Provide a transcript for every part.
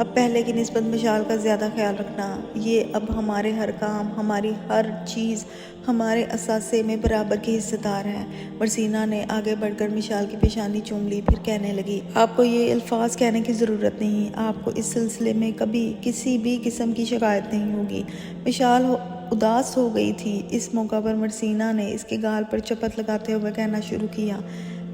اب پہلے کی نسبت مشال کا زیادہ خیال رکھنا، یہ اب ہمارے ہر کام، ہماری ہر چیز، ہمارے اثاثے میں برابر کی حصہ دار ہے۔ مرسینہ نے آگے بڑھ کر مشال کی پیشانی چوم لی، پھر کہنے لگی، آپ کو یہ الفاظ کہنے کی ضرورت نہیں، آپ کو اس سلسلے میں کبھی کسی بھی قسم کی شکایت نہیں ہوگی۔ مشال اداس ہو گئی تھی۔ اس موقع پر مرسینہ نے اس کے گال پر چپت لگاتے ہوئے کہنا شروع کیا،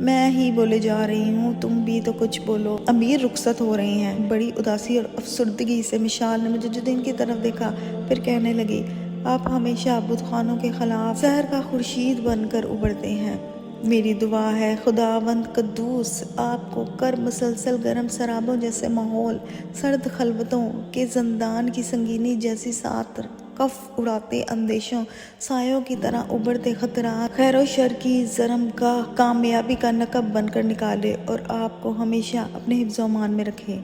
میں ہی بولے جا رہی ہوں، تم بھی تو کچھ بولو، امیر رخصت ہو رہے ہیں۔ بڑی اداسی اور افسردگی سے مشال نے مجددین کی طرف دیکھا، پھر کہنے لگی، آپ ہمیشہ بت خانوں کے خلاف سحر کا خورشید بن کر ابھرتے ہیں۔ میری دعا ہے خداوند قدوس آپ کو کر مسلسل گرم سرابوں جیسے ماحول، سرد خلوتوں کے زندان کی سنگینی جیسی ساتر کف اڑاتے اندیشوں، سایوں کی طرح ابھرتے خطرات، خیر و شر کی زرم گاہ کامیابی کا نقب بن کر نکالے اور آپ کو ہمیشہ اپنے حفظ و امان میں رکھے۔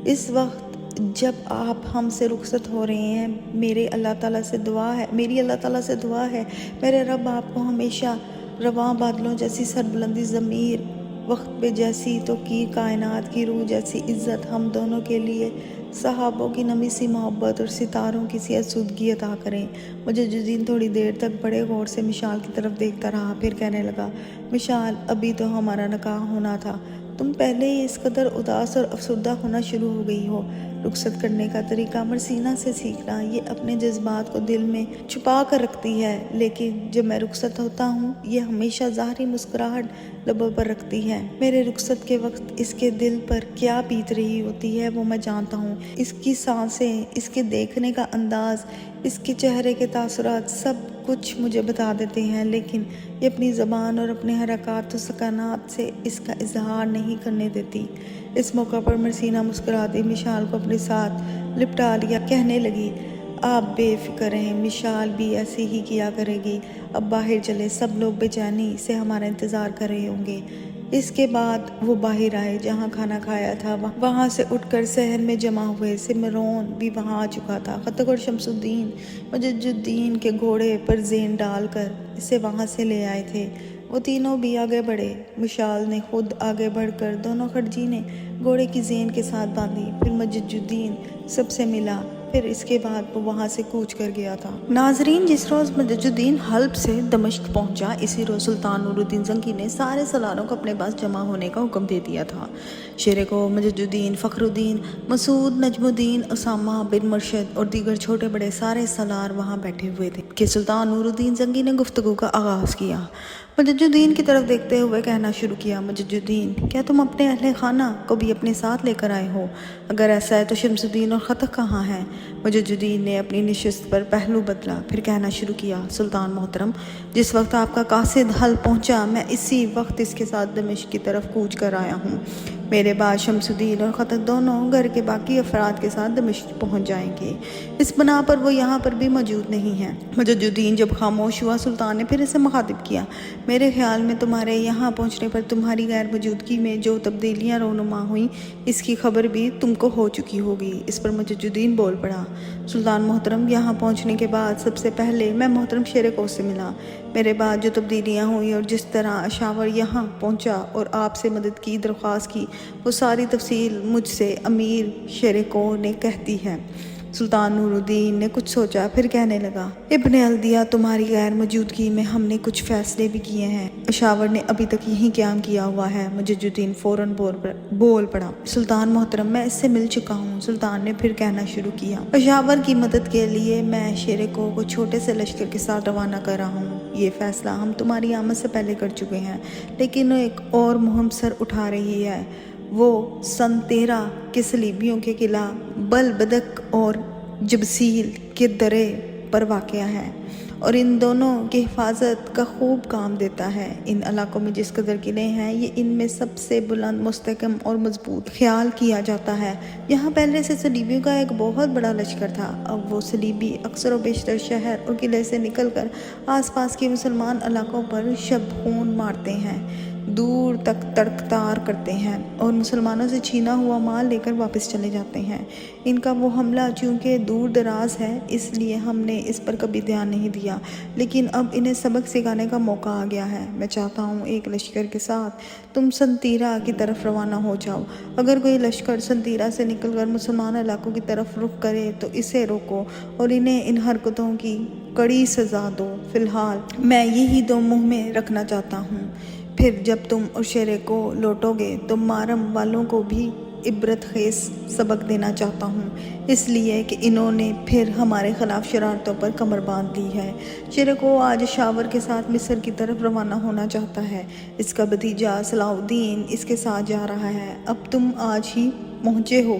اس وقت جب آپ ہم سے رخصت ہو رہے ہیں، میری اللہ تعالیٰ سے دعا ہے میرے رب آپ کو ہمیشہ رواں بادلوں جیسی سربلندی، ضمیر وقت پہ جیسی توقیر، کائنات کی روح جیسی عزت، ہم دونوں کے لیے صحابوں کی نمی سی محبت اور ستاروں کی سی آسودگی عطا کریں۔ مجددین تھوڑی دیر تک بڑے غور سے مشال کی طرف دیکھتا رہا، پھر کہنے لگا، مشال، ابھی تو ہمارا نکاح ہونا تھا، تم پہلے ہی اس قدر اداس اور افسردہ ہونا شروع ہو گئی ہو۔ رخصت کرنے کا طریقہ مرسینہ سے سیکھنا، یہ اپنے جذبات کو دل میں چھپا کر رکھتی ہے، لیکن جب میں رخصت ہوتا ہوں یہ ہمیشہ ظاہری مسکراہٹ لبوں پر رکھتی ہے۔ میرے رخصت کے وقت اس کے دل پر کیا بیت رہی ہوتی ہے وہ میں جانتا ہوں۔ اس کی سانسیں، اس کے دیکھنے کا انداز، اس کے چہرے کے تاثرات سب کچھ مجھے بتا دیتے ہیں، لیکن یہ اپنی زبان اور اپنے حرکات و سکنات سے اس کا اظہار نہیں کرنے دیتی۔ اس موقع پر مرسینہ مسکراتی مشال کو اپنے ساتھ لپٹا لیا، کہنے لگی، آپ بے فکر رہیں، مشال بھی ایسے ہی کیا کرے گی۔ اب باہر چلے، سب لوگ بے چینی سے ہمارا انتظار کر رہے ہوں گے۔ اس کے بعد وہ باہر آئے جہاں کھانا کھایا تھا، وہاں سے اٹھ کر صحن میں جمع ہوئے۔ سمرون بھی وہاں آ چکا تھا۔ خطک اور شمس الدین مجددین کے گھوڑے پر زین ڈال کر اسے وہاں سے لے آئے تھے۔ وہ تینوں بھی آگے بڑھے۔ مشال نے خود آگے بڑھ کر دونوں خرجینیں گھوڑے کی زین کے ساتھ باندھی، پھر مجددین سب سے ملا، پھر اس کے بعد وہ وہاں سے کوچ کر گیا تھا۔ ناظرین، جس روز مجددین حلب سے دمشق پہنچا، اسی روز سلطان نور الدین زنگی نے سارے سالاروں کو اپنے پاس جمع ہونے کا حکم دے دیا تھا۔ شیرے کو مجددین، فخر الدین، مسعود، نجم الدین، اسامہ بن مرشد اور دیگر چھوٹے بڑے سارے سالار وہاں بیٹھے ہوئے تھے کہ سلطان نور الدین زنگی نے گفتگو کا آغاز کیا۔ مجددین کی طرف دیکھتے ہوئے کہنا شروع کیا، مجددین، کیا تم اپنے اہل خانہ کو بھی اپنے ساتھ لے کر آئے ہو؟ اگر ایسا ہے تو شمس الدین اور خطک کہاں ہیں؟ مجددین نے اپنی نشست پر پہلو بدلا، پھر کہنا شروع کیا، سلطان محترم، جس وقت آپ کا قاصد حلب پہنچا، میں اسی وقت اس کے ساتھ دمشق کی طرف کوچ کر آیا ہوں۔ میرے بعد شمس الدین اور خطک دونوں گھر کے باقی افراد کے ساتھ دمشق پہنچ جائیں گے۔ اس بنا پر وہ یہاں پر بھی موجود نہیں ہیں۔ مجددین جب خاموش ہوا، سلطان نے پھر اسے مخاطب کیا، میرے خیال میں تمہارے یہاں پہنچنے پر تمہاری غیر موجودگی میں جو تبدیلیاں رونما ہوئیں اس کی خبر بھی تم کو ہو چکی ہوگی۔ اس پر مجددین بول پڑا، سلطان محترم، یہاں پہنچنے کے بعد سب سے پہلے میں محترم شیر کو سے ملا۔ میرے بعد جو تبدیلیاں ہوئیں اور جس طرح اشاور یہاں پہنچا اور آپ سے مدد کی درخواست کی، وہ ساری تفصیل مجھ سے امیر شیر کو نے کہتی ہے۔ سلطان نور الدین نے کچھ سوچا، پھر کہنے لگا، ابن الدیہ، تمہاری غیر موجودگی میں ہم نے کچھ فیصلے بھی کیے ہیں۔ اشاور نے ابھی تک یہی قیام کیا ہوا ہے۔ مجددین فوراً بول پڑا، سلطان محترم، میں اس سے مل چکا ہوں۔ سلطان نے پھر کہنا شروع کیا، اشاور کی مدد کے لیے میں شیر کو چھوٹے سے لشکر کے ساتھ روانہ کر رہا ہوں۔ یہ فیصلہ ہم تمہاری آمد سے پہلے کر چکے ہیں، لیکن ایک اور مہم سر اٹھا رہی ہے۔ وہ سن 13 کے صلیبیوں کے قلعہ بلبدک اور جبسیل کے درے پر واقع ہے اور ان دونوں کی حفاظت کا خوب کام دیتا ہے۔ ان علاقوں میں جس قدر قلعے ہیں، یہ ان میں سب سے بلند، مستحکم اور مضبوط خیال کیا جاتا ہے۔ یہاں پہلے سے صلیبیوں کا ایک بہت بڑا لشکر تھا۔ اب وہ صلیبی اکثر و بیشتر شہر اور قلعے سے نکل کر آس پاس کے مسلمان علاقوں پر شب خون مارتے ہیں۔ دور تک تڑکتار کرتے ہیں اور مسلمانوں سے چھینا ہوا مال لے کر واپس چلے جاتے ہیں۔ ان کا وہ حملہ چونکہ دور دراز ہے اس لیے ہم نے اس پر کبھی دھیان نہیں دیا، لیکن اب انہیں سبق سکھانے کا موقع آ گیا ہے۔ میں چاہتا ہوں ایک لشکر کے ساتھ تم سنطیرہ کی طرف روانہ ہو جاؤ۔ اگر کوئی لشکر سنطیرہ سے نکل کر مسلمان علاقوں کی طرف رخ کرے تو اسے روکو اور انہیں ان حرکتوں کی کڑی سزا دو۔ فی الحال میں یہی دو منہ میں رکھنا چاہتا ہوں، پھر جب تم عشیرے کو لوٹو گے تو مارم والوں کو بھی عبرت خیز سبق دینا چاہتا ہوں، اس لیے کہ انہوں نے پھر ہمارے خلاف شرارتوں پر کمر باندھ لی ہے۔ شیرکو آج شاور کے ساتھ مصر کی طرف روانہ ہونا چاہتا ہے۔ اس کا بھتیجا صلاح الدین اس کے ساتھ جا رہا ہے۔ اب تم آج ہی پہنچے ہو؟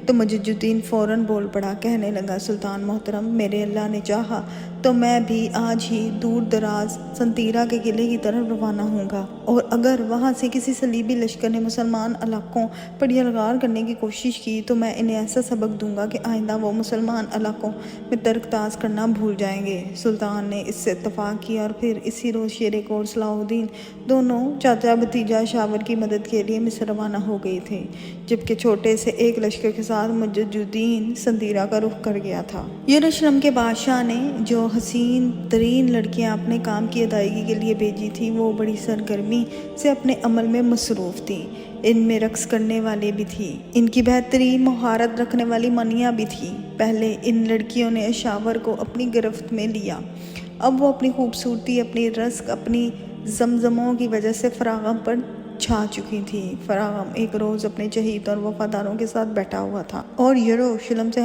تو مجد الدین فوراً بول پڑا، کہنے لگا، سلطان محترم، میرے اللہ نے چاہا تو میں بھی آج ہی دور دراز سنطیرہ کے قلعے کی طرف روانہ ہوں گا، اور اگر وہاں سے کسی صلیبی لشکر نے مسلمان علاقوں پر یلغار کرنے کی کوشش کی تو میں انہیں ایسا سبق دوں گا کہ آئندہ وہ مسلمان علاقوں میں ترک تاز کرنا بھول جائیں گے۔ سلطان نے اس سے اتفاق کیا اور پھر اسی روز شیرکو اور صلاح الدین دونوں چاچا بھتیجا شاور کی مدد کے لیے مصر روانہ ہو گئے تھے، جبکہ چھوٹے سے ایک لشکر کے ساتھ مجد الدین سنطیرہ کا رخ کر گیا تھا۔ یروشلم کے بادشاہ نے جو حسین ترین لڑکیاں اپنے کام کی ادائیگی کے لیے بھیجی تھیں وہ بڑی سرگرمی سے اپنے عمل میں مصروف تھیں۔ ان میں رقص کرنے والی بھی تھی، ان کی بہترین مہارت رکھنے والی منیاں بھی تھیں۔ پہلے ان لڑکیوں نے شاور کو اپنی گرفت میں لیا، اب وہ اپنی خوبصورتی، اپنی رزق، اپنی زمزموں کی وجہ سے فراغم پر چھا چکی تھی۔ فراغم ایک روز اپنے چہیتوں اور وفاداروں کے ساتھ بیٹھا ہوا تھا، اور یروشلم سے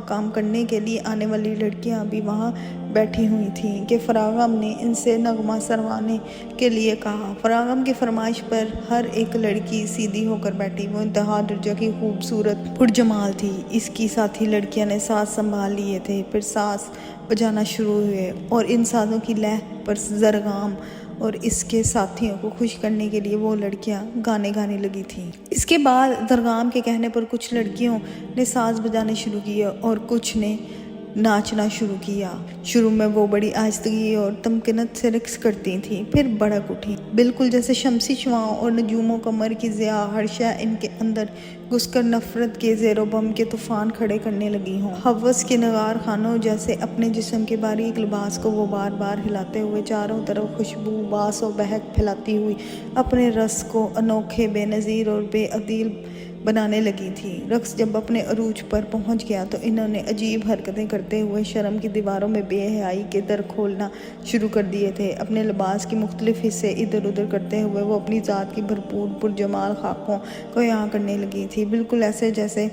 کام کرنے کے لیے آنے والی لڑکیاں بھی وہاں بیٹھی ہوئی تھیں کہ فراغم نے ان سے نغمہ سروانے کے لیے کہا۔ فراغم کی فرمائش پر ہر ایک لڑکی سیدھی ہو کر بیٹھی۔ وہ انتہا درجے کی خوبصورت پرجمال تھی۔ اس کی ساتھی لڑکیاں نے ساز سنبھال لیے تھے، پھر ساز بجانا شروع ہوئے، اور ان سازوں کی لہ پر زرگام اور اس کے ساتھیوں کو خوش کرنے کے لیے وہ لڑکیاں گانے گانے لگی تھیں۔ اس کے بعد زرگام کے کہنے پر کچھ لڑکیوں نے ساز بجانے شروع کیے اور کچھ نے ناچنا شروع کیا۔ شروع میں وہ بڑی آہستگی اور تمکنت سے رقص کرتی تھیں، پھر بڑک اٹھیں، بالکل جیسے شمسی شعاعوں اور نجوم و قمر کی ضیاء ہر شے ان کے اندر گھس کر نفرت کے زیر و بم کے طوفان کھڑے کرنے لگی ہوں۔ ہوس کے نگار خانوں جیسے اپنے جسم کے باریک لباس کو وہ بار بار ہلاتے ہوئے چاروں طرف خوشبو، باس و بہک پھیلاتی ہوئی اپنے رس کو انوکھے، بے نظیر اور بے عدل بنانے لگی تھی۔ رقص جب اپنے عروج پر پہنچ گیا تو انہوں نے عجیب حرکتیں کرتے ہوئے شرم کی دیواروں میں بے حیائی کے در کھولنا شروع کر دیے تھے۔ اپنے لباس کے مختلف حصے ادھر ادھر کرتے ہوئے وہ اپنی ذات کی بھرپور پرجمال خاکوں کو عیاں کرنے لگی تھی، بالکل ایسے جیسے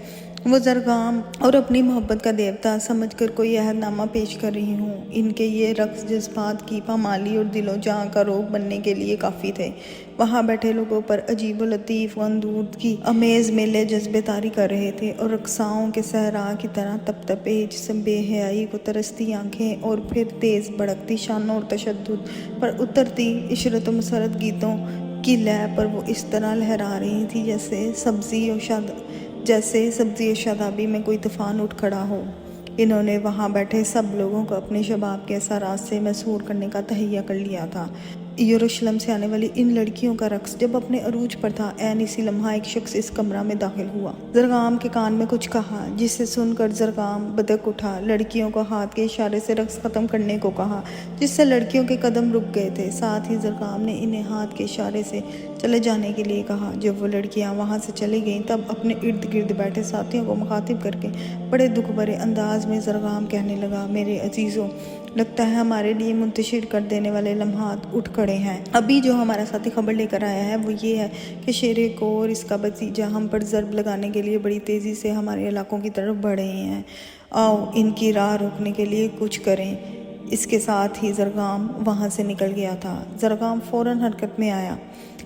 وہ زرگام اور اپنی محبت کا دیوتا سمجھ کر کوئی عہد نامہ پیش کر رہی ہوں۔ ان کے یہ رقص جذبات کی پامالی اور دل و جاں کا روگ بننے کے لیے کافی تھے۔ وہاں بیٹھے لوگوں پر عجیب و لطیف اندود کی امیز میلے جذبے طاری کر رہے تھے، اور رقصاؤں کے صحرا کی طرح تپتے جسم، بے حیائی کو ترستی آنکھیں، اور پھر تیز بڑھتی شانوں اور تشدد پر اترتی عشرت و مسرت گیتوں کی لے پر وہ اس طرح لہرا رہی تھی جیسے سبزی و شادابی میں کوئی طوفان اٹھ کھڑا ہو۔ انہوں نے وہاں بیٹھے سب لوگوں کو اپنے شباب کے اثرات سے مسحور کرنے کا تہیہ کر لیا تھا۔ یروشلم سے آنے والی ان لڑکیوں کا رقص جب اپنے عروج پر تھا، عین اسی لمحہ ایک شخص اس کمرہ میں داخل ہوا۔ زرگام کے کان میں کچھ کہا، جسے سن کر زرگام بدک اٹھا، لڑکیوں کو ہاتھ کے اشارے سے رقص ختم کرنے کو کہا، جس سے لڑکیوں کے قدم رک گئے تھے۔ ساتھ ہی زرگام نے انہیں ہاتھ کے اشارے سے چلے جانے کے لیے کہا۔ جب وہ لڑکیاں وہاں سے چلی گئیں تب اپنے ارد گرد بیٹھے ساتھیوں کو مخاطب کر کے بڑے دکھ بھرے انداز میں زرگام کہنے لگا، میرے عزیزوں، لگتا ہے ہمارے لیے منتشر کر دینے والے لمحات اٹھ کھڑے ہیں۔ ابھی جو ہمارا ساتھی خبر لے کر آیا ہے وہ یہ ہے کہ شیرکو اور اس کا بھتیجا ہم پر ضرب لگانے کے لیے بڑی تیزی سے ہمارے علاقوں کی طرف بڑھ رہے ہیں۔ آؤ ان کی راہ روکنے کے لیے کچھ کریں۔ اس کے ساتھ ہی زرگام وہاں سے نکل گیا تھا۔ زرگام فوراً حرکت میں آیا۔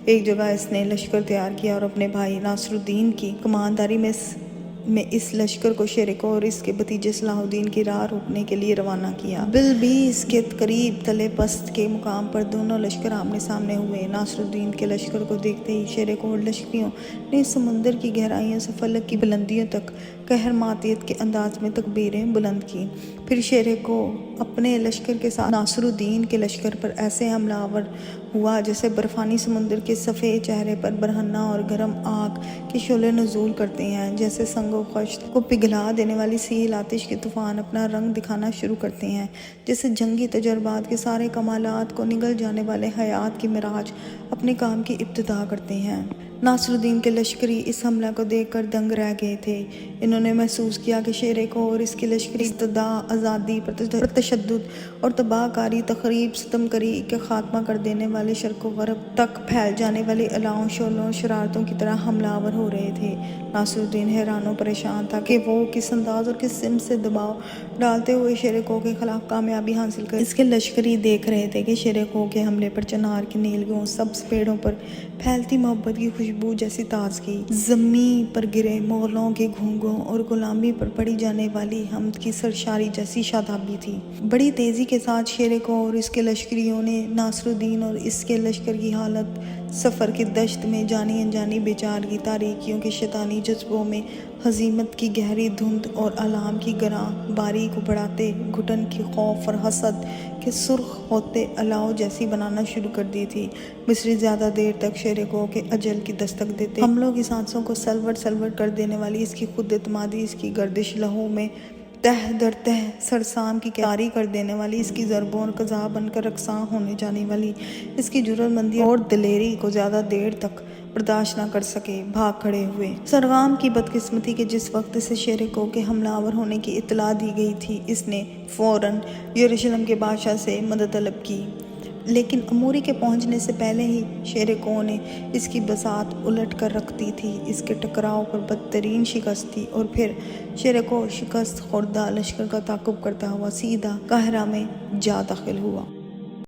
ایک جگہ اس نے لشکر تیار کیا اور اپنے بھائی ناصر الدین کی کمانداری میں اس لشکر کو شیرکو اور اس کے بھتیجے صلاح الدین کی راہ روکنے کے لیے روانہ کیا۔ بلبیس کے قریب تلے پست کے مقام پر دونوں لشکر آمنے سامنے ہوئے۔ ناصر الدین کے لشکر کو دیکھتے ہی شیرکو اور لشکریوں نے سمندر کی گہرائیوں سے فلک کی بلندیوں تک قہر ماتیت کے انداز میں تکبیریں بلند کی۔ پھر شیرکو اپنے لشکر کے ساتھ ناصر الدین کے لشکر پر ایسے حملہ آور ہوا جیسے برفانی سمندر کے سفید چہرے پر برہنہ اور گرم آگ کے شعلے نزول کرتے ہیں، جیسے سنگ و خشت کو پگھلا دینے والی سیل آتش کے طوفان اپنا رنگ دکھانا شروع کرتے ہیں، جیسے جنگی تجربات کے سارے کمالات کو نگل جانے والے حیات کی معراج اپنے کام کی ابتدا کرتے ہیں۔ ناصر الدین کے لشکری اس حملہ کو دیکھ کر دنگ رہ گئے تھے۔ انہوں نے محسوس کیا کہ شیر کو اور اس کی لشکری استدعا آزادی پر تشدد اور تباہ کاری، تخریب، ستم کری کے خاتمہ کر دینے والے شرق و غرب تک پھیل جانے والے الاؤں، شعلوں اور شرارتوں کی طرح حملہ آور ہو رہے تھے۔ ناصر الدین حیران و پریشان تھا کہ وہ کس انداز اور کس سمت سے دباؤ ڈالتے ہوئے شیر کو کے خلاف کامیابی حاصل کر اس کے لشکری دیکھ رہے تھے کہ شیر کو کے حملے پر چنار کی نیلگیوں، سبز پیڑوں پر پھیلتی محبت کی خوشبو جیسی تازگی، زمین پر گرے مغلوں کے گھونگوں اور غلامی پر پڑی جانے والی حمد کی سرشاری جیسی شادابی تھی۔ بڑی تیزی کے ساتھ شیر کو اور اس کے لشکریوں نے ناصر الدین اور اس کے لشکر کی حالت سفر کی دشت میں جانی انجانی بیچارگی، تاریکیوں کے شیطانی جذبوں میں ہزیمت کی گہری دھند اور آلام کی گراں باری کو بڑھاتے، گھٹن کی خوف اور حسد کے سرخ ہوتے الاؤ جیسی بنانا شروع کر دی تھی۔ مصری زیادہ دیر تک شیر کو کے اجل کی دستک دیتے حملوں کی سانسوں کو سلوٹ سلوٹ کر دینے والی اس کی خود اعتمادی، اس کی گردش لہو میں تہ در تہ سرسام کی کاری کر دینے والی اس کی ضربوں اور قضا بن کر رقصاں ہونے جانے والی اس کی جرأت مندی اور دلیری کو زیادہ دیر تک برداشت نہ کر سکے، بھاگ کھڑے ہوئے۔ سرغام کی بدقسمتی کہ جس وقت اسے شیر کو کے حملہ آور ہونے کی اطلاع دی گئی تھی، اس نے فوراً یروشلم کے بادشاہ سے مدد طلب کی، لیکن اموری کے پہنچنے سے پہلے ہی شیر کو نے اس کی بساط الٹ کر رکھ دی تھی۔ اس کے ٹکراؤ پر بدترین شکست تھی اور پھر شیر کو شکست خوردہ لشکر کا تعاقب کرتا ہوا سیدھا قاہرہ میں جا داخل ہوا۔